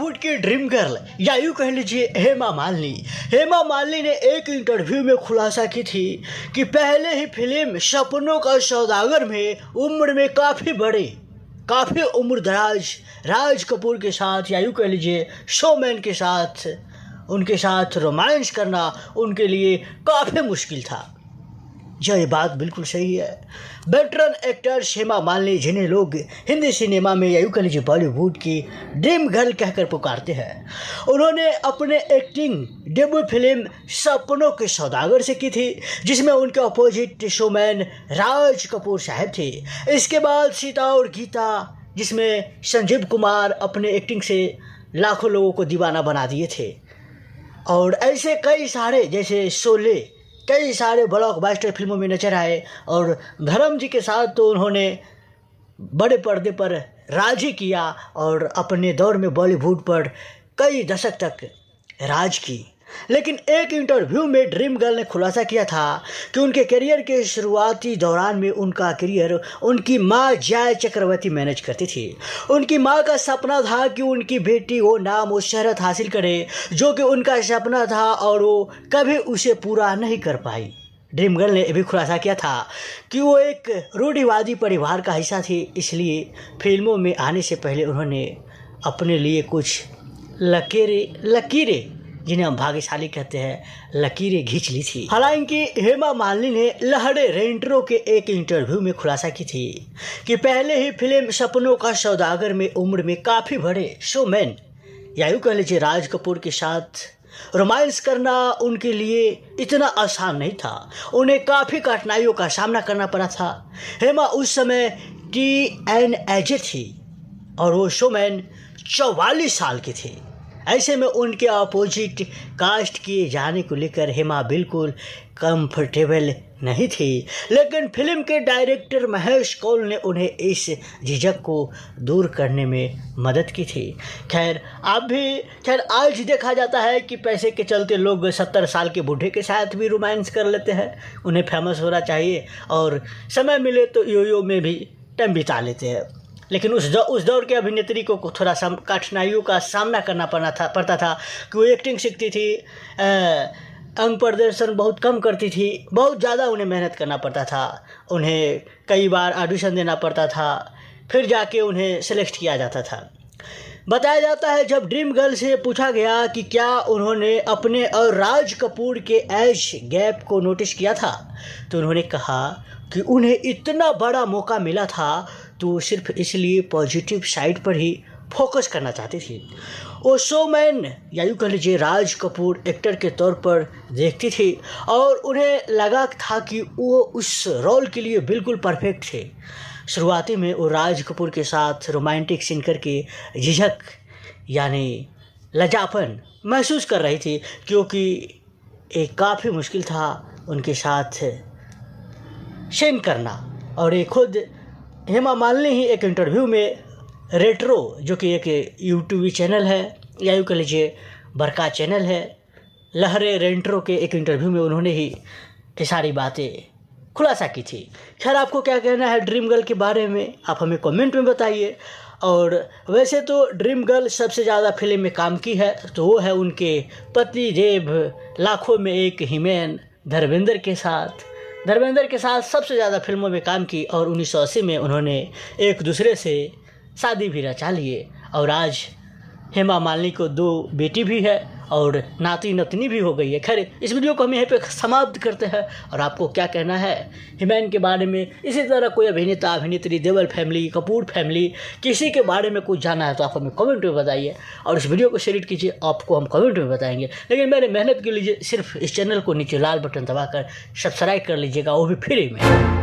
बॉलीवुड की dream girl या यूँ कह लीजिए हेमा मालिनी ने एक इंटरव्यू में खुलासा की थी कि पहले ही फिल्म सपनों का सौदागर में उम्र में काफ़ी उम्रदराज राज कपूर के साथ या यूँ कह लीजिए शोमैन के साथ उनके साथ रोमांस करना उनके लिए काफ़ी मुश्किल था। ये बात बिल्कुल सही है। वेटरन एक्टर हेमा मालिनी, जिन्हें लोग हिंदी सिनेमा में या यूँ कह लीजिए बॉलीवुड की ड्रीम गर्ल कहकर पुकारते हैं, उन्होंने अपने एक्टिंग डेब्यू फिल्म सपनों के सौदागर से की थी, जिसमें उनके अपोजिट शोमैन राज कपूर साहब थे। इसके बाद सीता और गीता, जिसमें संजीव कुमार अपने एक्टिंग से लाखों लोगों को दीवाना बना दिए थे, और ऐसे कई सारे जैसे शोले कई सारे ब्लॉकबस्टर फिल्मों में नजर आए। और धर्म जी के साथ तो उन्होंने बड़े पर्दे पर राज ही किया और अपने दौर में बॉलीवुड पर कई दशक तक राज की। लेकिन एक इंटरव्यू में ड्रीम गर्ल ने खुलासा किया था कि उनके करियर के शुरुआती दौरान में उनका करियर उनकी माँ जया चक्रवर्ती मैनेज करती थी। उनकी माँ का सपना था कि उनकी बेटी वो नाम और शहरत हासिल करे जो कि उनका सपना था, और वो कभी उसे पूरा नहीं कर पाई। ड्रीम गर्ल ने भी खुलासा किया था कि वो एक रूढ़िवादी परिवार का हिस्सा थी, इसलिए फिल्मों में आने से पहले उन्होंने अपने लिए कुछ लकीरें जिन्हें हम भाग्यशाली कहते हैं, लकीरें खींच ली थी। हालांकि हेमा मालिनी ने लहरे रेंटरो के एक इंटरव्यू में खुलासा की थी कि पहले ही फिल्म सपनों का सौदागर में उम्र में काफ़ी बड़े शोमैन या यूँ कह लीजिए राज कपूर के साथ रोमांस करना उनके लिए इतना आसान नहीं था। उन्हें काफ़ी कठिनाइयों का सामना करना पड़ा था। हेमा उस समय टीनेजर थी और वो शोमैन 44 साल के थे। ऐसे में उनके अपोजिट कास्ट किए जाने को लेकर हेमा बिल्कुल कंफर्टेबल नहीं थी, लेकिन फिल्म के डायरेक्टर महेश कौल ने उन्हें इस झिझक को दूर करने में मदद की थी। खैर आज देखा जाता है कि पैसे के चलते लोग 70 साल के बूढ़े के साथ भी रोमांस कर लेते हैं। उन्हें फेमस होना चाहिए और समय मिले तो यो में भी टाइम बिता लेते हैं। लेकिन उस दौर के अभिनेत्री को थोड़ा कठिनाइयों का सामना करना पड़ता था कि वो एक्टिंग सीखती थी, अंग प्रदर्शन बहुत कम करती थी, बहुत ज़्यादा उन्हें मेहनत करना पड़ता था। उन्हें कई बार ऑडिशन देना पड़ता था, फिर जाके उन्हें सेलेक्ट किया जाता था। बताया जाता है जब ड्रीम गर्ल से पूछा गया कि क्या उन्होंने अपने और राज कपूर के एज गैप को नोटिस किया था, तो उन्होंने कहा कि उन्हें इतना बड़ा मौका मिला था तो सिर्फ इसलिए पॉजिटिव साइड पर ही फोकस करना चाहती थी। वो शोमैन या यूँ कह लीजिए राज कपूर एक्टर के तौर पर देखती थी और उन्हें लगा था कि वो उस रोल के लिए बिल्कुल परफेक्ट थे। शुरुआती में वो राज कपूर के साथ रोमांटिक सीन करके झिझक यानी लजापन महसूस कर रही थी, क्योंकि एक काफ़ी मुश्किल था उनके साथ सीन करना। और ये खुद हेमा मालिनी ही एक इंटरव्यू में रेट्रो, जो कि एक यूट्यूब चैनल है या यूँ कह लीजिए बड़का चैनल है, लहरे रेंट्रो के एक इंटरव्यू में उन्होंने ही ये सारी बातें खुलासा की थी। खैर, आपको क्या कहना है ड्रीम गर्ल के बारे में, आप हमें कमेंट में बताइए। और वैसे तो ड्रीम गर्ल सबसे ज़्यादा फिल्म में काम की है तो वो है उनके पति देव लाखों में एक हीमैन धर्मेंद्र के साथ सबसे ज़्यादा फिल्मों में काम की, और 1980 में उन्होंने एक दूसरे से शादी भी रचा लिए। और आज हेमा मालिनी को 2 बेटी भी है और नाती नतनी भी हो गई है। खैर, इस वीडियो को हम यहीं पे समाप्त करते हैं। और आपको क्या कहना है हीमैन के बारे में, इसी तरह कोई अभिनेता अभिनेत्री, देवल फैमिली, कपूर फैमिली, किसी के बारे में कुछ जानना है तो आप हमें कमेंट में बताइए। और इस वीडियो को शेयर कीजिए, आपको हम कमेंट में बताएंगे। लेकिन मेरे मेहनत के लिए सिर्फ इस चैनल को नीचे लाल बटन दबाकर सब्सक्राइब कर लीजिएगा, वो भी फ्री में।